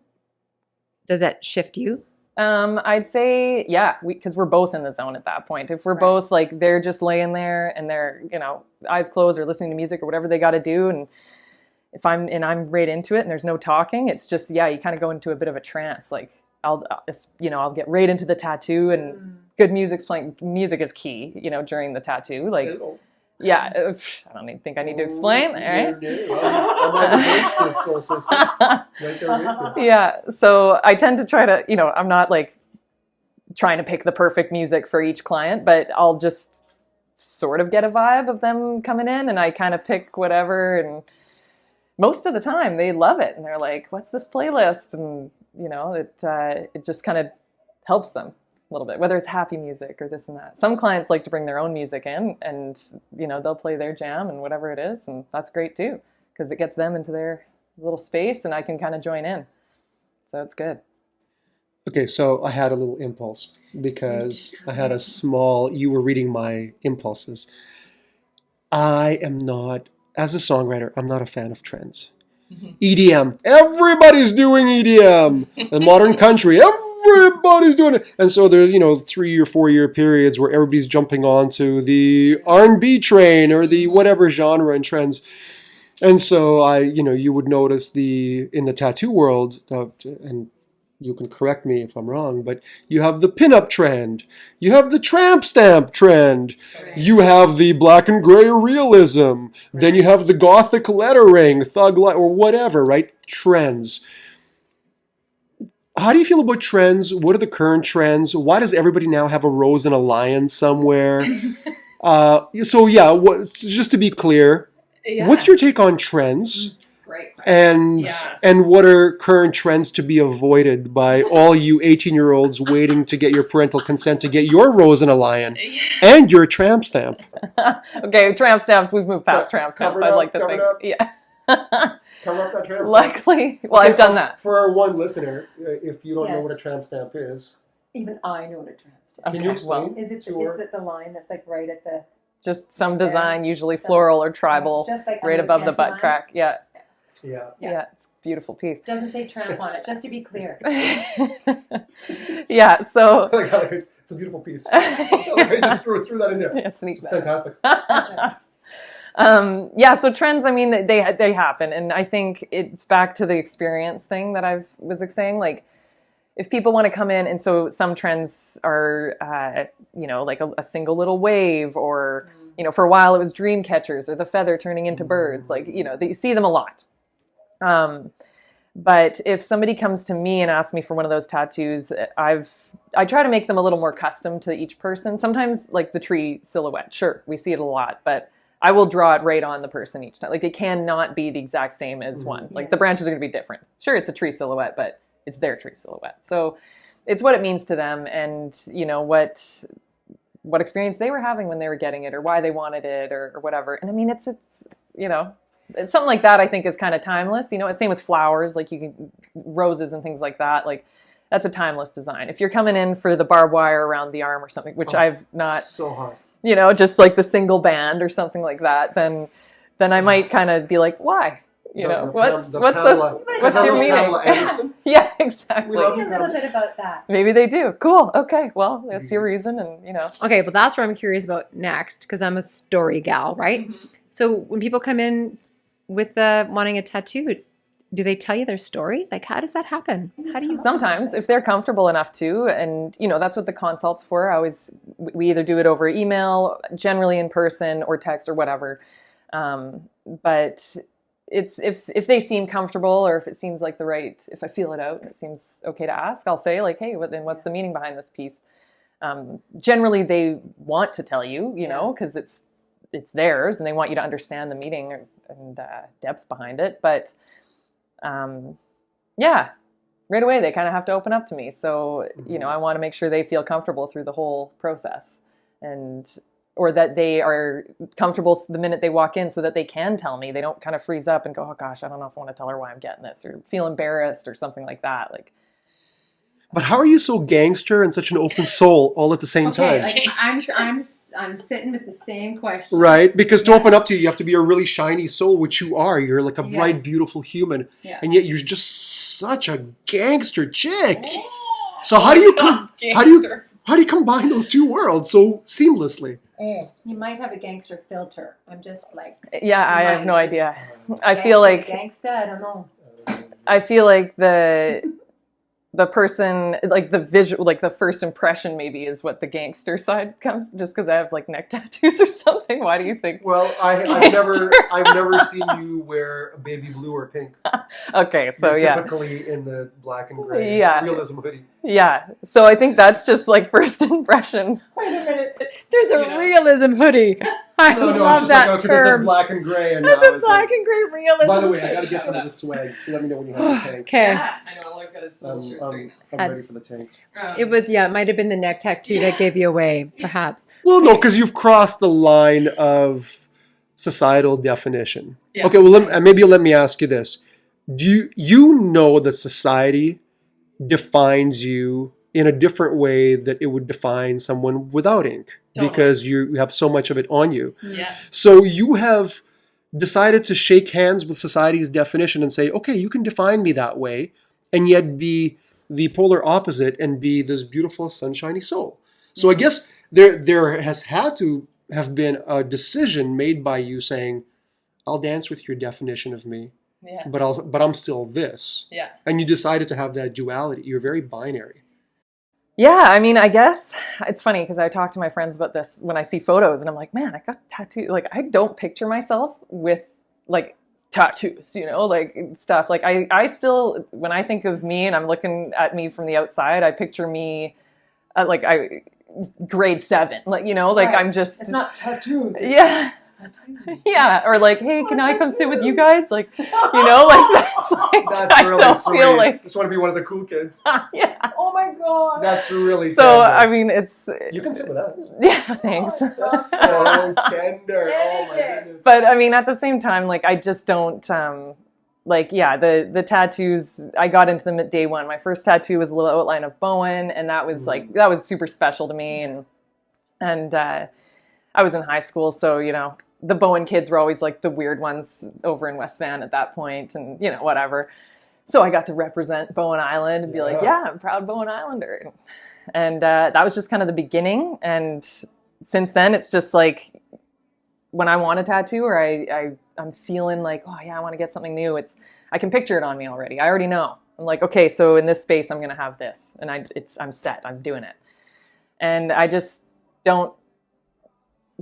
does that shift you? I'd say, yeah, because we're both in the zone at that point. If we're both like, they're just laying there and they're, eyes closed or listening to music or whatever they got to do. And if I'm right into it and there's no talking, it's just, yeah, you kind of go into a bit of a trance. Like I'll get right into the tattoo, and good music's playing. Music is key, during the tattoo. Like, yeah, I don't even think I need to explain. All right. I'm on the basis, so it's right there with you. Yeah. So I tend to try to, I'm not like trying to pick the perfect music for each client, but I'll just sort of get a vibe of them coming in, and I kind of pick whatever. And most of the time they love it, and they're like, "What's this playlist?" And it just kind of helps them a little bit, whether it's happy music or this and that. Some clients like to bring their own music in, and they'll play their jam and whatever it is, and that's great too, because it gets them into their little space and I can kind of join in. So it's good. Okay, so I had a little impulse because I had you were reading my impulses. I am not, as a songwriter, I'm not a fan of trends. EDM, everybody's doing EDM. The modern country, everybody's doing it. And so there's, 3 or 4 year periods where everybody's jumping onto the R&B train or the whatever genre and trends. And so you would notice in the tattoo world, and you can correct me if I'm wrong, but you have the pinup trend, you have the tramp stamp trend, you have the black and gray realism, then you have the gothic lettering, thug life, or whatever, right? Trends. How do you feel about trends? What are the current trends? Why does everybody now have a rose and a lion somewhere? Just to be clear, what's your take on trends? Great. And what are current trends to be avoided by all you 18-year-olds waiting to get your parental consent to get your rose and a lion and your tramp stamp? Okay, tramp stamps. We've moved past tramp stamps. I'd like to think. Yeah. Cover up that tramp stamp. Luckily, I've done that. For our one listener, if you don't know what a tramp stamp is, even I know what a tramp stamp. Can you explain? Is it the line that's like right at the? Just some design, usually floral or tribal, just like right above the butt line? crack. Yeah. Yeah, it's a beautiful piece. Doesn't say tramp on it, just to be clear. Yeah, so it's a beautiful piece. I just threw that in there. Yeah, sneak that. Fantastic. So trends, I mean, they happen, and I think it's back to the experience thing that I was saying. Like, if people want to come in, and so some trends are, like a single little wave, or for a while it was dream catchers or the feather turning into birds. Like, you see them a lot. But if somebody comes to me and asks me for one of those tattoos, I try to make them a little more custom to each person. Sometimes like the tree silhouette, sure, we see it a lot, but I will draw it right on the person each time. Like it cannot be the exact same as one. Like the branches are going to be different. Sure, it's a tree silhouette, but it's their tree silhouette. So it's what it means to them, and what experience they were having when they were getting it, or why they wanted it, or whatever. And I mean, it's something like that. I think is kind of timeless. Same with flowers, like you can roses and things like that. Like that's a timeless design. If you're coming in for the barbed wire around the arm or something, which I've not, so hard. Just like the single band or something like that, then I might kind of be like, why? What's your meaning? Yeah, exactly. Tell me a little bit about that. Maybe they do. Cool. Okay. Well, that's your reason, and Okay, well, that's what I'm curious about next, because I'm a story gal, right? Mm-hmm. So when people come in with wanting a tattoo, do they tell you their story? Like, how does that happen? How do you? Sometimes, if they're comfortable enough to, and that's what the consult's for. We either do it over email, generally in person, or text or whatever. But it's if they seem comfortable, or if it seems like if I feel it out and it seems okay to ask, I'll say like, hey, what's the meaning behind this piece? Generally they want to tell you, you know, because it's theirs and they want you to understand the meaning and depth behind it. But yeah, right away they kind of have to open up to me. So, you know, I want to make sure they feel comfortable through the whole process, or that they are comfortable the minute they walk in so that they can tell me. They don't kind of freeze up and go, oh gosh, I don't know if I want to tell her why I'm getting this, or feel embarrassed or something like that. Like, But how are you so gangster and such an open soul all at the same time? I'm sitting with the same question. Right? Because to open up to you, you have to be a really shiny soul, which you are. You're like a bright, Yes. beautiful human. Yeah. And yet you're just such a gangster chick. So how do you combine those two worlds so seamlessly? You might have a gangster filter. I'm just like, yeah, I have no Right, idea. I feel like gangsta. I don't know. The person, like the visual, like the first impression maybe is what the gangster side comes, just because I have like neck tattoos or something. Why do you think? Well, I've never seen you wear a baby blue or pink. Okay, so You're yeah. typically in the black and gray Yeah. realism hoodie. Yeah, so I think that's just like first impression. Wait a minute. There's a realism hoodie. I No, love it's just that like, because it said term. black and gray. And That's now a it's black like, and gray realism. by the way, I got to get some of the swag, so let me know when you have the tanks. Okay. Yeah, I know. I look at his little shirts right I'm ready for the tanks. now. It was, it might have been the neck tattoo that gave you away, perhaps. Well, no, because you've crossed the line of societal definition. Yeah. Okay, well, maybe let me ask you this. Do you know that society defines you in a different way that it would define someone without ink? Totally. Because you have so much of it on you. Yeah. So you have decided to shake hands with society's definition and say, okay, you can define me that way, and yet be the polar opposite and be this beautiful, sunshiny soul. So I guess there has had to have been a decision made by you saying, I'll dance with your definition of me, Yeah. but I'm still this. Yeah. And you decided to have that duality. You're very binary. Yeah, I mean, I guess it's funny because I talk to my friends about this when I see photos, and I'm like, man, I got tattoos. Like, I don't picture myself with like tattoos, you know, like stuff. Like, I still, when I think of me and I'm looking at me from the outside, I picture me grade 7, like, you know, like Right. I'm just, It's not tattoos. It's yeah. tattoos. Yeah, or like, hey, can I come sit with you guys? Like, you know, like that's like, That's I really don't sweet. feel like, Just want to be one of the cool kids. yeah. Oh my god. That's really So, tender. I mean, it's, You can sit with us. yeah, thanks. That's so tender. Oh my goodness. But I mean, at the same time, like, I just don't, like, yeah, the tattoos, I got into them at day one. My first tattoo was a little outline of Bowen, and that was like, that was super special to me. And I was in high school, so, you know, the Bowen kids were always like the weird ones over in West Van at that point, and, you know, whatever. So I got to represent Bowen Island and be like, yeah, I'm a proud Bowen Islander. And that was just kind of the beginning. And since then, it's just like, when I want a tattoo or I'm feeling like, oh yeah, I want to get something new, I can picture it on me already. I already know. I'm like, okay, so in this space, I'm going to have this. And I'm set. I'm doing it. And I just don't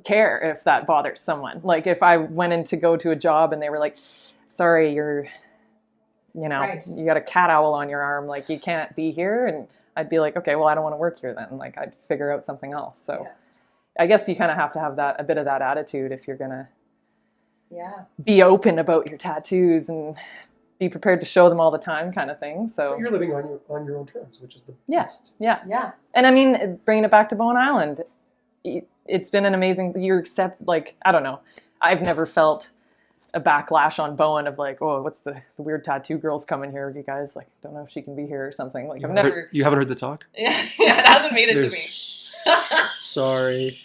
care if that bothers someone. Like, if I went in to go to a job and they were like, sorry, you know, Right. you got a cat owl on your arm, like, you can't be here. And I'd be like, okay, well, I don't want to work here then. Like, I'd figure out something else. So Yeah. I guess you kind of have to have a bit of that attitude if you're going to Yeah. be open about your tattoos and be prepared to show them all the time, kind of thing. But So you're living on your own terms, which is the yes, yeah. Yeah. And I mean, bringing it back to Bowen Island, it's been an amazing year, except, like, I don't know, I've never felt a backlash on Bowen of like, oh, what's the weird tattoo girl's coming here, you guys, like, don't know if she can be here or something. Like, I've never, You haven't heard the talk? Yeah, it hasn't made it to me. Sorry.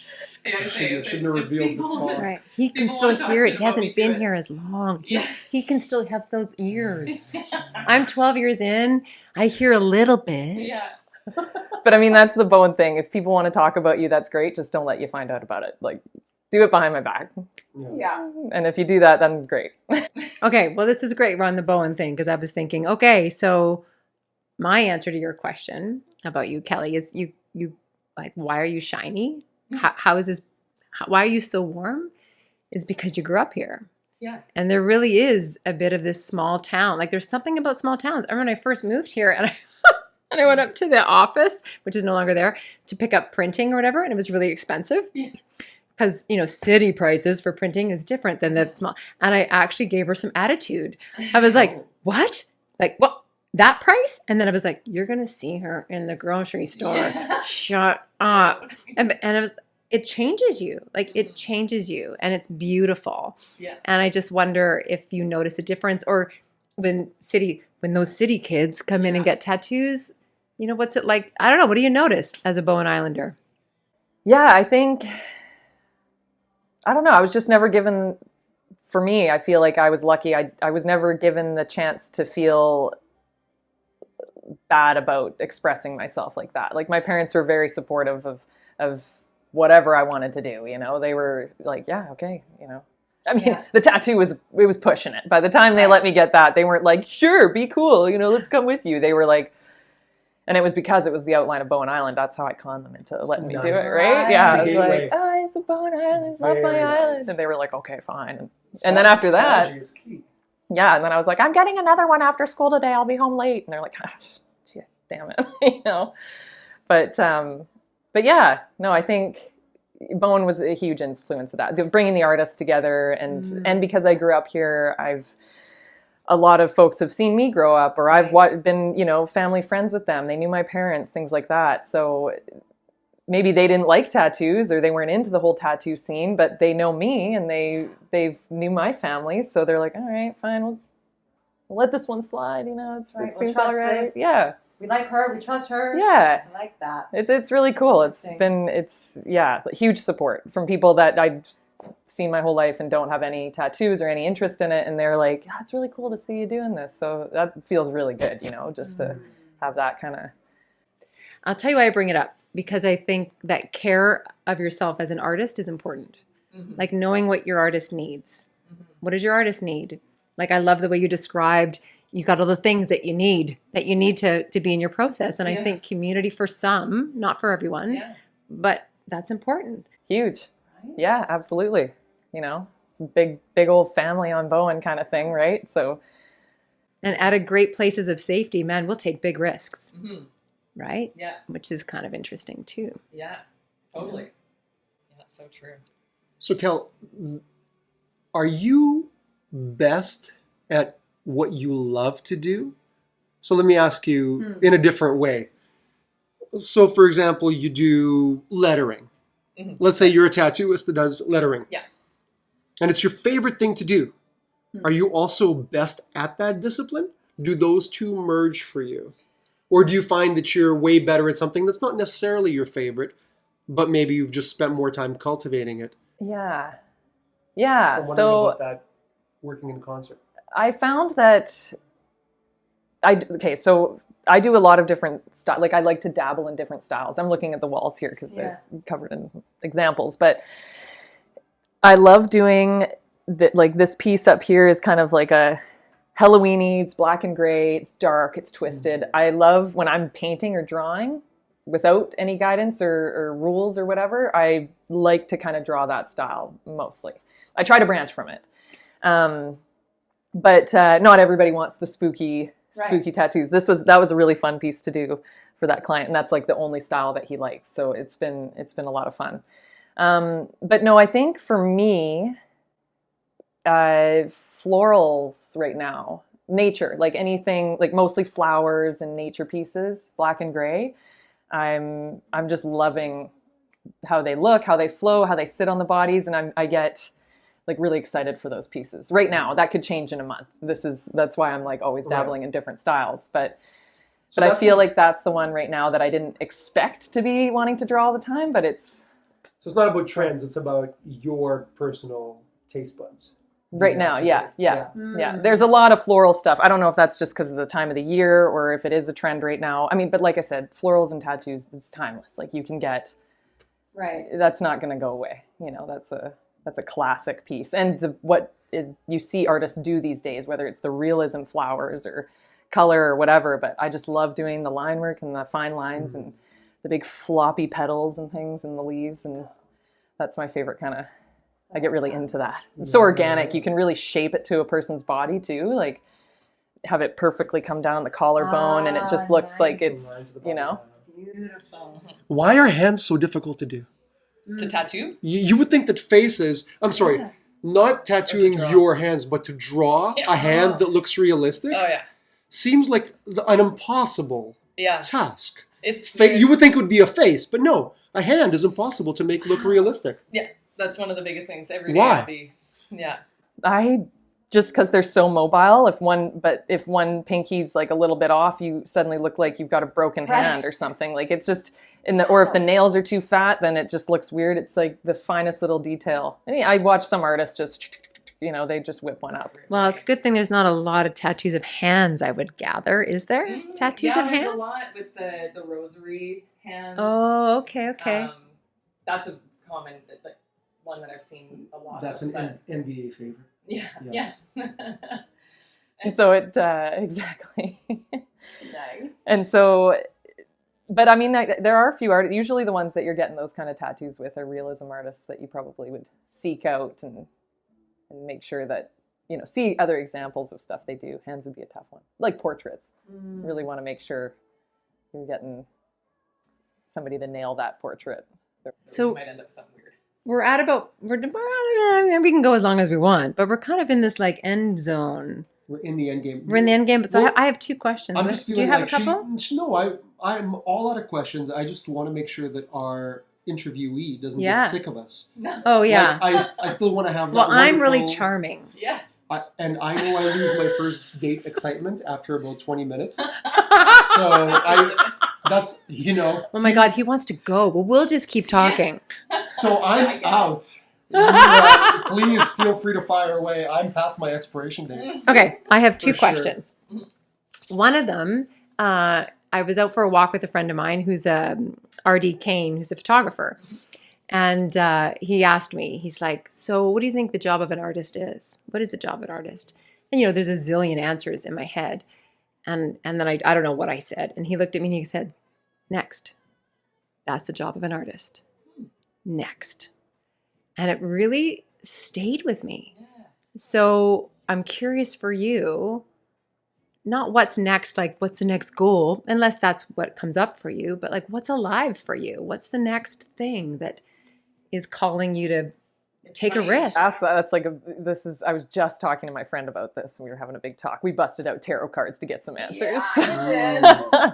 Yeah, I say, Shouldn't have revealed the people- talk. That's right. He can People still want to hear it. talk He shit about me hasn't been too. here as long. Yeah. He can still have those ears. I'm 12 years in. I hear a little bit. Yeah. but I mean, that's the Bowen thing. If people want to talk about you, that's great. Just don't let you find out about it. Like, do it behind my back. Yeah. And if you do that, then great. Okay. Well, this is great. We're on the Bowen thing because I was thinking, okay, so my answer to your question about you, Kelly, is you like, why are you shiny? How is this? Why are you so warm? Is because you grew up here. Yeah. And there really is a bit of this small town. Like there's something about small towns. I remember when I first moved here and I went up to the office, which is no longer there, to pick up printing or whatever, and it was really expensive. Yeah. Because, city prices for printing is different than the small. And I actually gave her some attitude. I was like, what? Like, what? That price? And then I was like, you're going to see her in the grocery store. Yeah. Shut up. And it changes you. Like, it changes you. And it's beautiful. Yeah. And I just wonder if you notice a difference, or when those city kids come in and get tattoos, what's it like? I don't know. What do you notice as a Bowen Islander? Yeah, I think, I don't know. I was just never given, for me, I feel like I was lucky. I was never given the chance to feel bad about expressing myself like that. Like my parents were very supportive of whatever I wanted to do. They were like, yeah, okay. I mean, the tattoo was pushing it. By the time they let me get that, they weren't like, sure, be cool. Let's come with you. They were like, and it was because it was the outline of Bowen Island. That's how I conned them into letting me do it, right? Yeah, I was like, oh, it's the Bowen Island, love my island. And they were like, okay, fine. And then after that, yeah, and then I was like, I'm getting another one after school today. I'll be home late. And they're like, shit, damn it, But yeah, no, I think Bowen was a huge influence of that, bringing the artists together, and because I grew up here, a lot of folks have seen me grow up, or I've been, family friends with them. They knew my parents, things like that. So maybe they didn't like tattoos, or they weren't into the whole tattoo scene, but they know me and they knew my family. So they're like, all right, fine, we'll let this one slide. It seems all right. Yeah. We like her. We trust her. Yeah. I like that. It's really cool. It's huge support from people that I've seen my whole life and don't have any tattoos or any interest in it, and they're like, yeah, it's really cool to see you doing this. So that feels really good, just to have that kind of. I'll tell you why I bring it up, because I think that care of yourself as an artist is important. Like knowing what your artist needs. What does your artist need? Like, I love the way you described you got all the things that you need to be in your process. And I think community for some, not for everyone, but that's important. Huge. Right? Yeah, absolutely. Big old family on Bowen kind of thing, right? So, and at a great places of safety, man, we'll take big risks, right? Yeah. Which is kind of interesting too. Yeah, totally. Yeah, so true. So, Kel, are you best at what you love to do? So let me ask you in a different way. So, for example, you do lettering. Let's say you're a tattooist that does lettering. Yeah. And it's your favorite thing to do. Are you also best at that discipline? Do those two merge for you? Or do you find that you're way better at something that's not necessarily your favorite, but maybe you've just spent more time cultivating it? Yeah. Yeah. I'm wondering So about that working in concert. I found that so I do a lot of different styles. Like I like to dabble in different styles. I'm looking at the walls here because they're covered in examples, but I love doing like this piece up here is kind of like a Halloween-y. It's black and gray. It's dark. It's twisted. I love when I'm painting or drawing without any guidance or rules or whatever. I like to kind of draw that style mostly. I try to branch from it. But not everybody wants the spooky tattoos. That was a really fun piece to do for that client, and that's like the only style that he likes. So it's been a lot of fun. But no, I think for me, florals right now, nature, like anything, like mostly flowers and nature pieces, black and gray. I'm just loving how they look, how they flow, how they sit on the bodies, and I get like really excited for those pieces. Right now, that could change in a month. That's why I'm like always dabbling in different styles. But I feel like that's the one right now that I didn't expect to be wanting to draw all the time, but it's... So it's not about trends, it's about your personal taste buds. Right now, yeah. There's a lot of floral stuff. I don't know if that's just because of the time of the year or if it is a trend right now. I mean, but like I said, florals and tattoos, it's timeless. Like you can get... Right. That's not going to go away. That's a classic piece. And you see artists do these days, whether it's the realism flowers or color or whatever, but I just love doing the line work and the fine lines and the big floppy petals and things and the leaves, and that's my favorite kind of I get really into that. It's so organic. You can really shape it to a person's body too. Like have it perfectly come down the collarbone and it just looks like it's, you know. Beautiful. Why are hands so difficult to do? To tattoo? You would think that faces, I'm sorry, not tattooing draw. your hands, but to draw a hand that looks realistic Oh yeah. seems like an impossible Yeah. task. It's You would think it would be a face, but no, a hand is impossible to make look realistic. yeah. That's one of the biggest things every day. Why? I'll be, yeah. I just because they're so mobile, if one pinky's like a little bit off, you suddenly look like you've got a broken hand or something. Like it's just or if the nails are too fat, then it just looks weird. It's like the finest little detail. I watch some artists just, they just whip one up. Well, it's a good thing there's not a lot of tattoos of hands, I would gather. Is there tattoos of hands? There's a lot with the rosary hands. Oh, okay. That's a common one that I've seen a lot. That's of, an NBA favorite. Yeah, Yes. yeah. And so it exactly. Nice. And so, but I mean, there are a few artists. Usually, the ones that you're getting those kind of tattoos with are realism artists that you probably would seek out and make sure that see other examples of stuff they do. Hands would be a tough one, like portraits. You really want to make sure you're getting somebody to nail that portrait. So You might end up something weird. we're at about we can go as long as we want, but we're kind of in this like end zone. We're in the end game. We're in the end game, but so Well, I have two questions. I'm just Do feeling you have like a couple? no, I'm all out of questions. I just want to make sure that our interviewee doesn't Yeah. get sick of us. Oh yeah. Like, I still want to have that Well, I'm really wonderful- charming. Yeah. and I know I lose my first date excitement after about 20 minutes. So that's Oh my God, he wants to go. Well, we'll just keep talking. So I I'm get it. out. Please feel free to fire away. I'm past my expiration date. Okay, I have two For sure. questions. One of them, I was out for a walk with a friend of mine who's R.D. Kane, who's a photographer. And he asked me, he's like, so what do you think the job of an artist is? What is the job of an artist? And, there's a zillion answers in my head. And then I don't know what I said. And he looked at me and he said, next. That's the job of an artist. Next. And it really stayed with me. Yeah. So I'm curious for you, not what's next, like what's the next goal, unless that's what comes up for you, but like what's alive for you? What's the next thing that is calling you to take a funny. risk? Ask that. That's like I was just talking to my friend about this. We were having a big talk. We busted out tarot cards to get some answers. Yeah,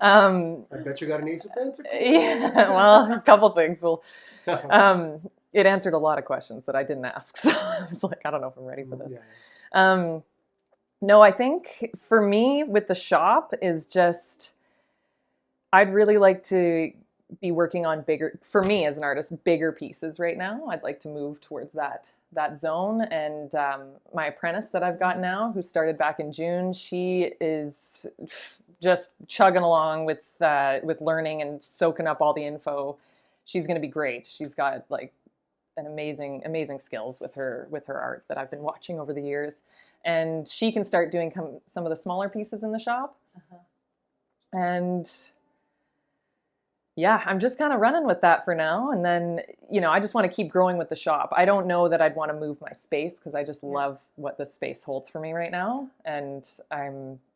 I bet you got an ace of pants. Yeah, well, a couple things. Well, it answered a lot of questions that I didn't ask. So I was like, I don't know if I'm ready for this. No, I think for me with the shop is just, I'd really like to be working on bigger, for me as an artist, bigger pieces right now. I'd like to move towards that zone. And my apprentice that I've got now, who started back in June, she is just chugging along with learning and soaking up all the info. She's going to be great. She's got like an amazing skills with her art that I've been watching over the years. And she can start doing some of the smaller pieces in the shop. And yeah, I'm just kind of running with that for now. And then, I just want to keep growing with the shop. I don't know that I'd want to move my space because I just love what the space holds for me right now. And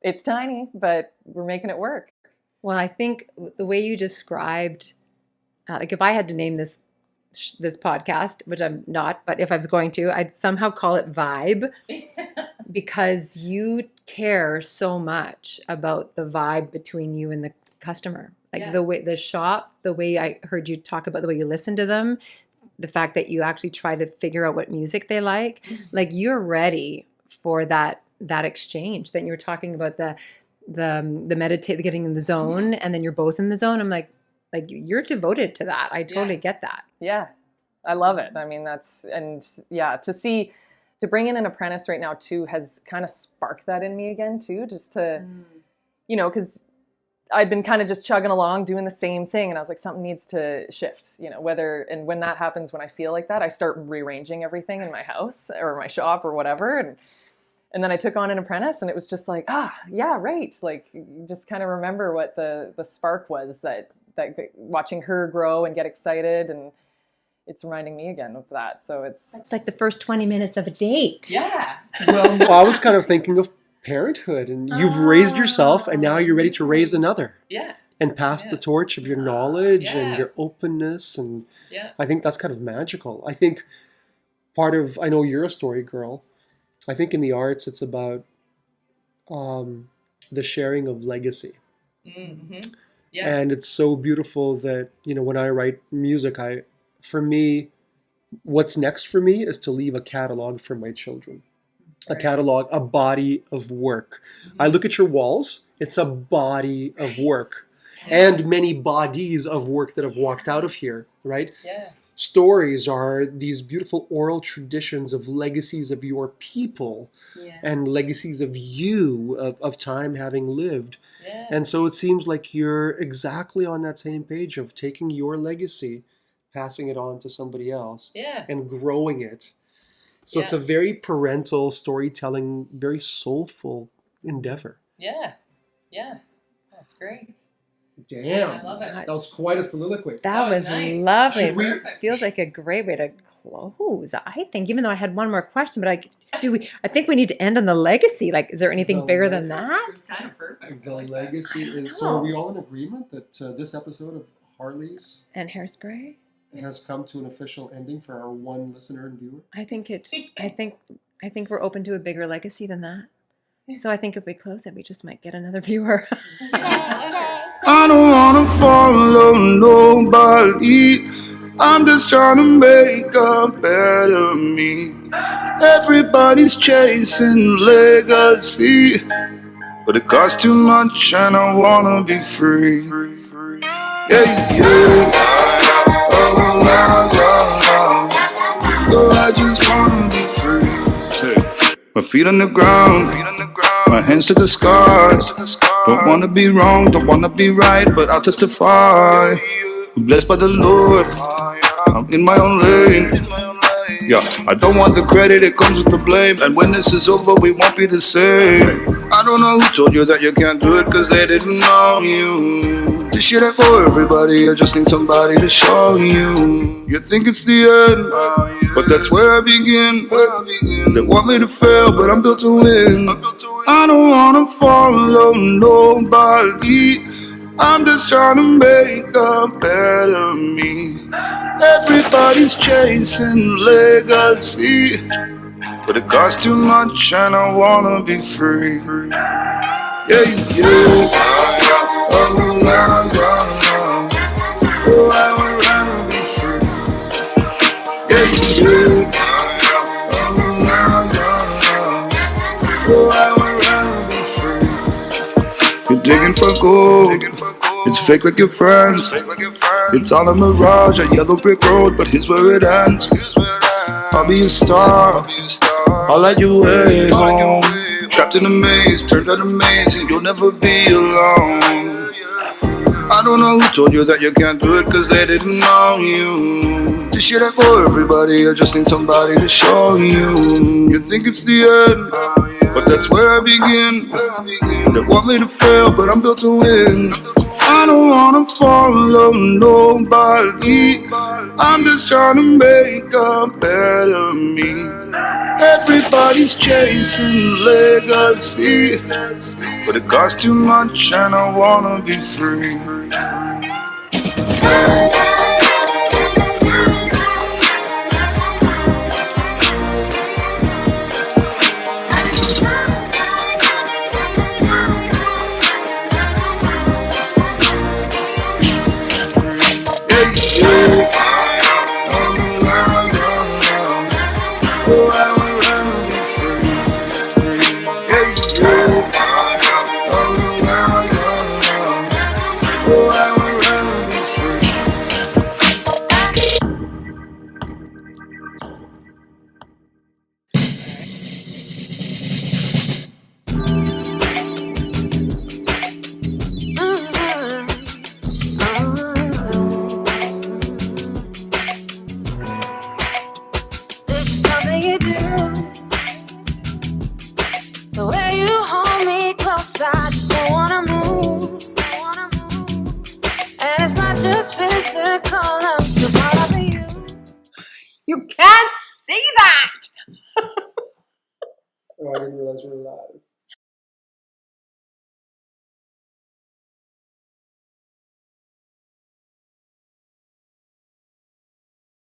it's tiny, but we're making it work. Well, I think the way you described, like if I had to name this podcast, which I'm not, but if I was going to, I'd somehow call it Vibe, because you care so much about the vibe between you and the customer. Like the way the shop, the way I heard you talk about the way you listen to them, the fact that you actually try to figure out what music they like, like you're ready for that exchange. Then you're talking about the meditate, getting in the zone, and then you're both in the zone. I'm like you're devoted to that. I totally get that. Yeah, I love it. I mean, to bring in an apprentice right now too has kind of sparked that in me again too, just to, because I'd been kind of just chugging along doing the same thing, and I was like, something needs to shift, when that happens, when I feel like that, I start rearranging everything in my house or my shop or whatever. And then I took on an apprentice, and it was just like, yeah, right. Like, you just kind of remember what the spark was that watching her grow and get excited. And it's reminding me again of that. So It's like the first 20 minutes of a date. Yeah. Well, I was kind of thinking of parenthood, and you've raised yourself, and now you're ready to raise another. Yeah. And pass the torch of your knowledge and Yeah. your openness. And Yeah. I think that's kind of magical. I think I know you're a story girl. I think in the arts, it's about the sharing of legacy. Mm-hmm. Yeah. And it's so beautiful that, when I write music, for me, what's next for me is to leave a catalog for my children. A catalog, a body of work. I look at your walls, it's a body of work. And many bodies of work that have walked out of here, right? Yeah. Stories are these beautiful oral traditions of legacies of your people and legacies of you, of time having lived. Yeah. And so it seems like you're exactly on that same page of taking your legacy, passing it on to somebody else, and growing it. So it's a very parental, storytelling, very soulful endeavor. Yeah. Yeah. That's great. Damn. I love it. That was quite a soliloquy. That was nice. lovely. Should we- Perfect. Feels like a great way to close, I think, even though I had one more question, but I think we need to end on the legacy. Like, is there anything The bigger than It's- that? It's kind of perfect. The I like that. legacy is. So are we all in agreement that this episode of Harleys And Hairspray? has come to an official ending for our one listener and viewer? I think we're open to a bigger legacy than that. So I think if we close it, we just might get another viewer. I don't wanna follow nobody. I'm just trying to make a better me. Everybody's chasing legacy, but it costs too much and I wanna be free. Yeah, yeah. Oh, la, la, la. Oh, I just wanna be free. Hey. My feet on the ground, my hands to the sky. Don't wanna be wrong, don't wanna be right, but I'll testify. I'm blessed by the Lord, I'm in my own lane. Yeah, I don't want the credit, it comes with the blame. And when this is over, we won't be the same. I don't know who told you that you can't do it, cause they didn't know you. This shit ain't for everybody, I just need somebody to show you. You think it's the end, but that's where I begin. They want me to fail, but I'm built to win. I don't wanna follow nobody. I'm just trying to make a better me. Everybody's chasing legacy, but it costs too much and I wanna be free. Yeah, yeah. Oh, la, la, la. Oh, I would rather be free. Yeah, yeah. Oh, la, la, la. Oh, I would rather be free. You're digging for gold. It's fake like your friends. It's all a mirage, a yellow brick road, but here's where it ends. I'll be a star, I'll light your way home. Trapped in a maze, turned out amazing, you'll never be alone. I don't know who told you that you can't do it, cause they didn't know you. This shit ain't for everybody, I just need somebody to show you. You think it's the end, but that's where I begin. They want me to fail, but I'm built to win. I don't wanna follow nobody. I'm just trying to make a better me. Everybody's chasing legacy, but it costs too much and I wanna be free. There's just something you do. The way you hold me close, I just don't wanna move. And it's not just physical, I'm still part of you. You can't say that! Oh, I didn't realize we were live.